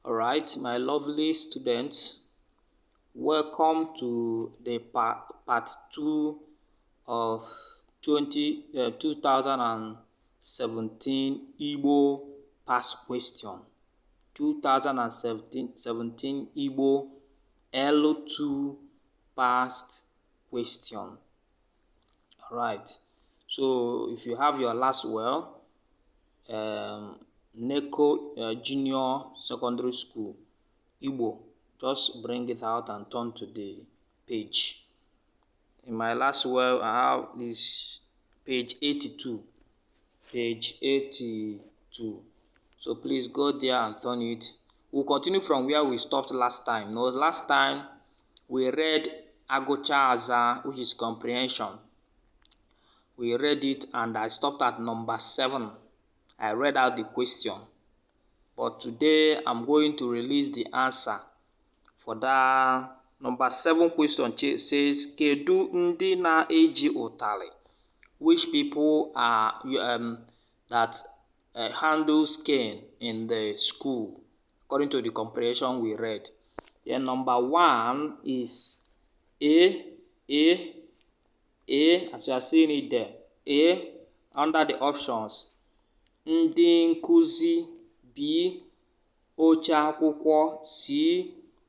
Alright, my lovely students, welcome to the part 2 of 2017 Igbo past question. 2017 Igbo L2 past question. Alright, so if you have your last well, NECO Junior Secondary School, Igbo, just bring it out and turn to the page. In my last well, I have this page 82. Page 82. So please go there and turn it. We'll continue from where we stopped last time. No, last time we read Agocha Aza, which is comprehension. We read it and I stopped at number 7. I read out the question, but today I'm going to release the answer for that. Number 7 question says, Kedu ndị na-eji ụtarị? Which people are that handles cane in the school, according to the comprehension we read. Then number 1 is A, as you are seeing it there. A, under the options, ndị nkuzi, B, oche akwụkwọ, C,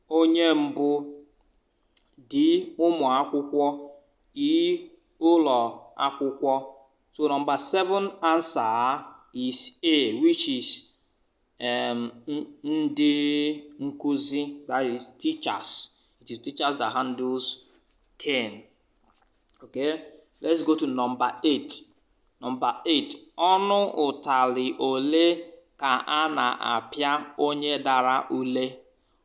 onye mbụ, D, ụmụ akwụkwọ, E, ụlọ akwụkwọ. So number 7 answer is A, which is ndị nkuzi, that is teachers. It is teachers that handles cane. Okay, let's go to number 8. Number 8, ọnụ ụtalị ole ka a na-apịa onye dara ule?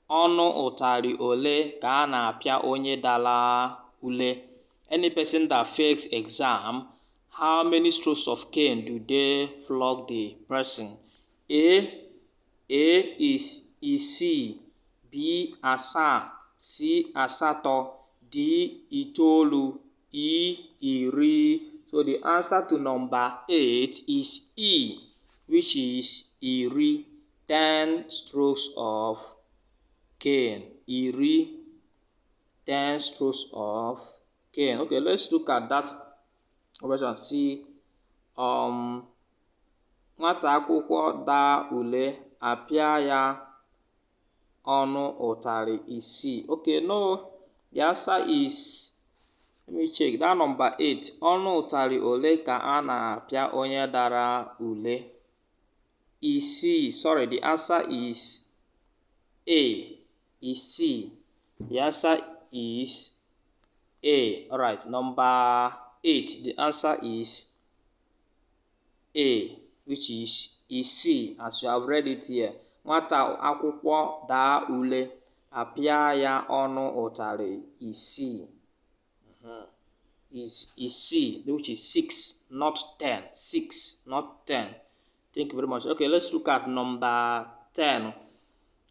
Ọnụ ụtalị ole ka a na-apịa onye dara ule? Any person that fails exam, how many strokes of cane do they flog the person? A is isii, B asaa, C asatọ, D itoolu, E iri. So the answer to number 8 is E, which is iri, 10 strokes of cane. Iri, 10 strokes of cane. Okay, let's look at that question. See, nwata akwụkwọ daa ule, apịa ya ọnụ ụtarị isii. Okay, no, the answer is, let me check that number 8. Ọnụ ụtarị ole ka a na-apịa onye dara ule? Isii. Sorry, the answer is A. Isii. The answer is A. Alright, number 8. The answer is A, which is isii, as you have read it here. Nwata akwụkwọ daa ule, apịa ya ọnụ ụtarị isii. Is C, which is 6, not 10. 6, not 10. Thank you very much. Okay, let's look at number 10.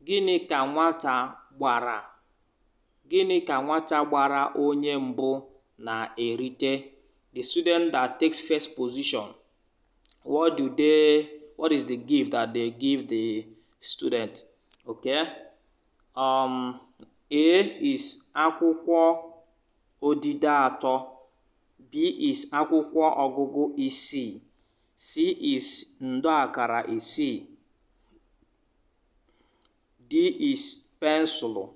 Gịnị ka nwata gbara onye mbụ na-erite? The student that takes first position, what is the gift that they give the student? Okay. A is akwụkwọ odide atọ, B is akwụkwọ ọgụgụ isii, C is ndo akara isii, D is pencil.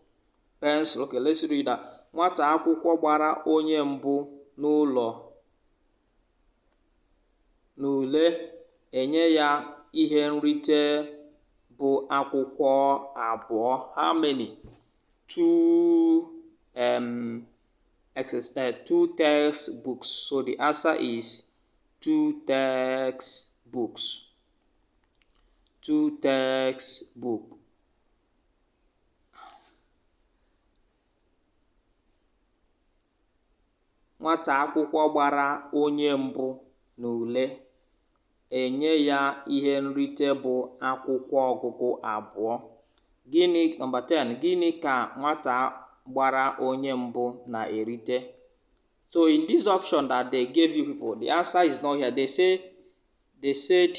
Okay, let's read that. Nwata akwụkwọ gbara onye mbụ n'ule, enye ya ihe nrite bụ akwụkwọ abụọ. How many? 2 textbooks. So the answer is 2 textbooks. 2 textbooks. Nwata akwụkwọ gbara onye mbụ n'ule, enye ya ihe nrite bụ akwụkwọ ọgụgụ abụọ. Number 10, gịnị ka nwata gbara onye mbụ na-erite? So in this option that they gave you people, the answer is not here. They said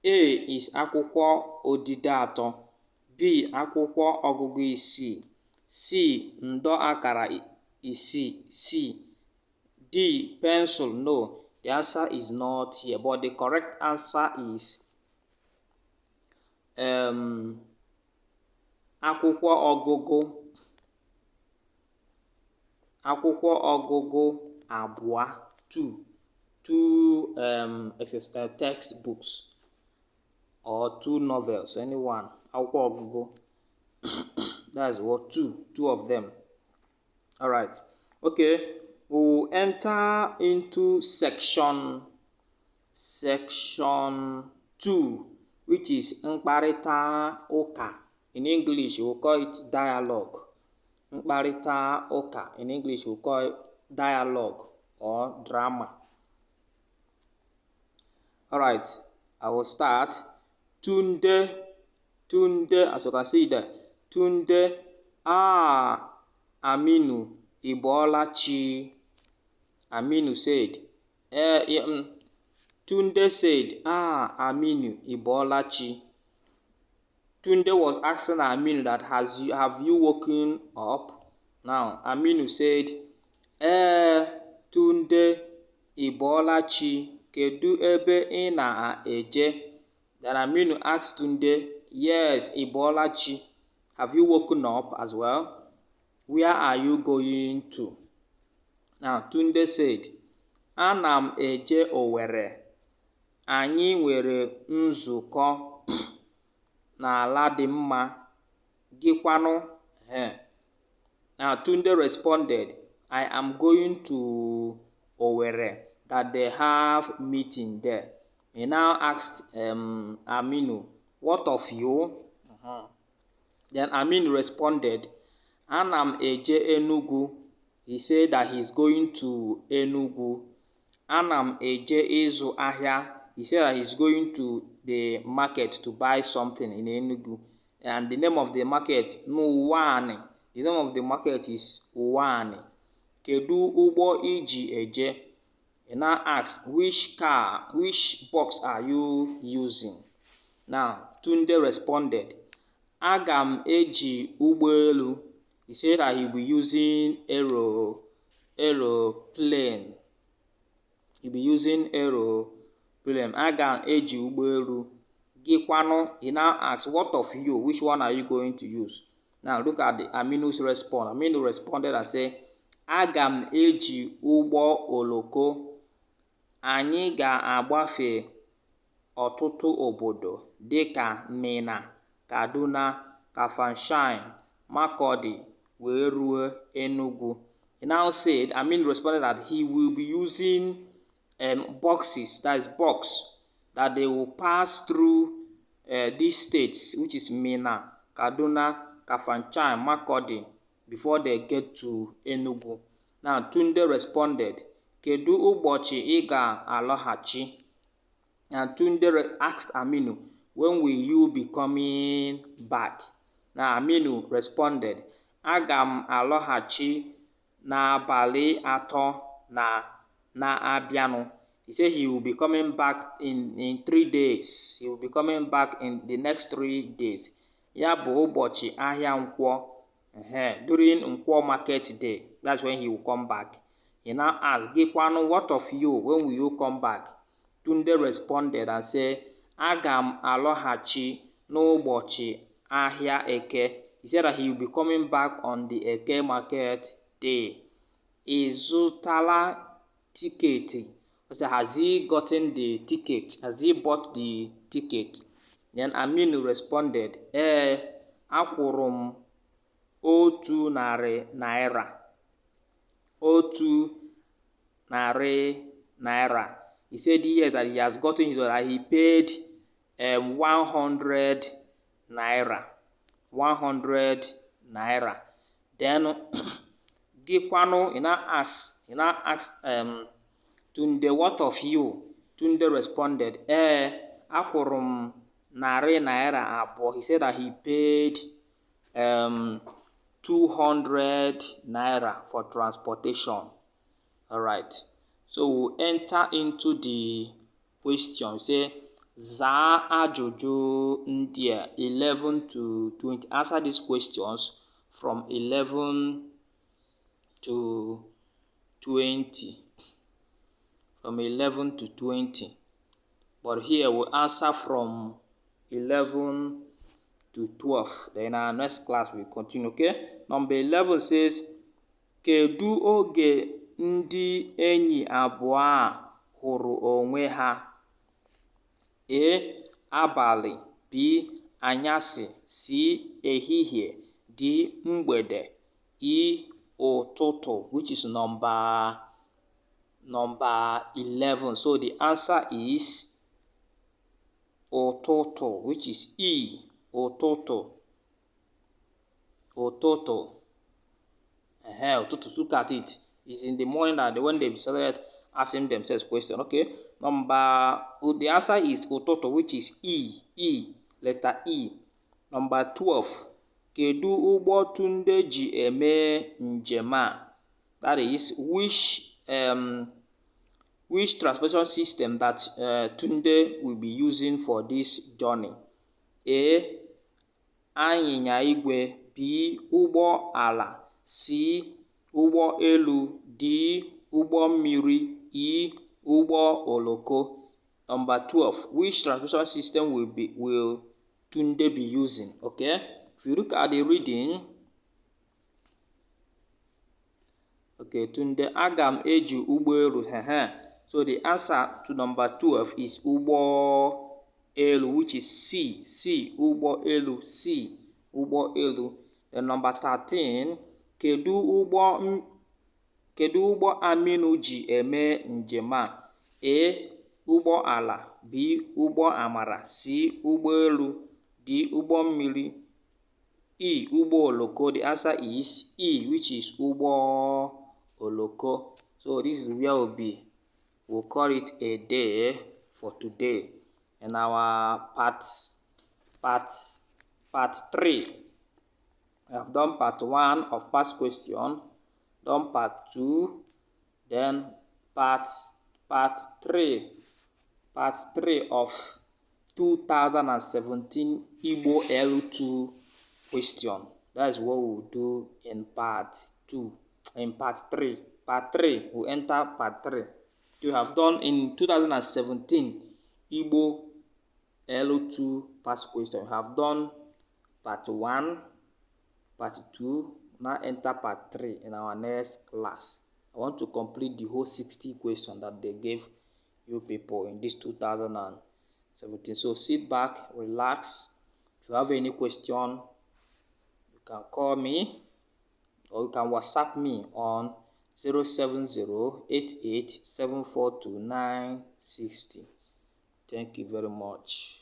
A is akwụkwọ odide atọ, B B. Akwụkwọ ọgụgụ isii. C. Ndọ akara isii. C. D. Pencil. No, the answer is not here, but the correct answer is akwụkwọ ọgụgụ abụọ, two textbooks or two novels, anyone. Akwụkwọ ọgụgụ. That's what two of them. All right. Okay, we'll enter into section 2, which is mkparịta ụka. In English, we'll call it dialogue. Mkparịta ụka. In English, we'll call it dialogue or drama. All right, I will start. Tunde, as you can see there. Tunde, Aminu, Ibolachi. Aminu said, Tunde said, Aminu, Ibolachi. Tunde was asking Aminu that have you woken up? Now, Aminu said, Tunde, Ibolachi, kedu ebe ị na-eje? Then Aminu asked Tunde, yes, Ibolachi, have you woken up as well? Where are you going to? Now, Tunde said, Ana m eje Owerri. Anyị nwere nzukọ n'ala dị mma. Gịkwanụ? Now, Tunde responded, I am going to Owerri, that they have meeting there. He now asked Aminu, what of you? Then Aminu responded, Ana m eje Enugu. He said that he's going to Enugu. Ana m eje ịzụ ahịa. He said that he's going to the market to buy something in Enugu. And the name of the market, Uwani. The name of the market is Uwani. Kedu ụgbọ iji eje? He now asks, which box are you using? Now, Tunde responded, Aga m eji ụgbọelu. He said that he'll be using aeroplane. He'll be using aeroplane. Aga m eji ụgbọelu. Gịkwanụ? He now asks, what of you? Which one are you going to use? Now, look at Aminu's response. Aminu responded and said, Aga m eji ụgbọ oloko. Anyị ga-agbafe ọtụtụ obodo dịka Minna, Kaduna, Kafanchan, Makurdi, wee ruo Enugu. He now said, Aminu responded that he will be using boxes, that is box, that they will pass through these states, which is Minna, Kaduna, Kafanchan, Makurdi, before they get to Enugu. Now, Tunde responded, Kedu ụbọchị ị ga-alọghachi? And Tunde asked Aminu, when will you be coming back? Now, Aminu responded, Aga m alọghachi n'abalị atọ na-abịanụ. He said he will be coming back in 3 days. He will be coming back in the next 3 days. Ya bụ ụbọchị ahịa Nkwọ. During Nkwọ market day, that's when he will come back. He now asked, Gịkwanụ, what of you? When will you come back? Tunde responded and said, Aga m alọghachi n'ụbọchị ahịa Eke. He said that he will be coming back on the Eke market day. Ị zụtala tiketi? I said, has he gotten the ticket? Has he bought the ticket? Then Aminu responded, akwụrụ m otu narị naira. Otu narị naira. He said yes, that he has gotten his, that he paid 100 naira. 100 naira. Then Gịkwanụ, he now asked Tunde, what of you? Tunde responded, akwụrụ m narị naira abụọ. He said that he paid 200 naira for transportation. All right. So we'll enter into the question. Say, Zaa ajụjụ ndị a 11 to 20. Answer these questions from 11 to 20. From 11 to 20. But here we answer from 11 to 12. Then our next class will continue, okay? Number 11 says, kedu oge ndị enyi abụọ a hụrụ onwe ha? A. Abalị. B. Anyasị. C. Ehihie. D. Mgbede. E. Ụtụtụ, which is number 11. So the answer is ụtụtụ, which is E. Ụtụtụ. Ụtụtụ. Ụtụtụ, look at it. It's in the morning that when they started asking themselves question. Okay. The answer is ụtụtụ, which is E. E. Letter E. Number 12. Kedu ụgbọ Tunde ji eme njem a? That is, which transportation system that Tunde will be using for this journey? A. Anyịnya igwe. B. Ụgbọ ala. C. Ụgbọ elu. D. Ụgbọ mmiri. E. Ụgbọ oloko. Number 12. Which transportation system will Tunde be using? Okay. If you look at the reading, okay, Tunde, aga m eji ụgbọ elu. So the answer to number 12 is ụgbọ elu, which is C. C. Ụgbọ elu. C. Ụgbọ elu. Then number 13. Kedu ụgbọ Aminu ji eme njem a? A. Ụgbọ ala. B. Ụgbọ amara. C. Ụgbọ elu. D. Ụgbọ mmiri. E. Ụgbọ oloko. The answer is E, which is ụgbọ oloko. So this is where we'll call it a day for today. In our part 3, we have done part 1 of past question, done part 2, then part 3 of 2017 Igbo L2 question. That is what we'll do in part 2. In part 3. Part 3, we'll enter part 3. You have done in 2017 Igbo L2 past question. You have done part 1, part 2, now enter part 3 in our next class. I want to complete the whole 60 questions that they gave you people in this 2017. So sit back, relax. If you have any question, you can call me or you can WhatsApp me on 07088742960. Thank you very much.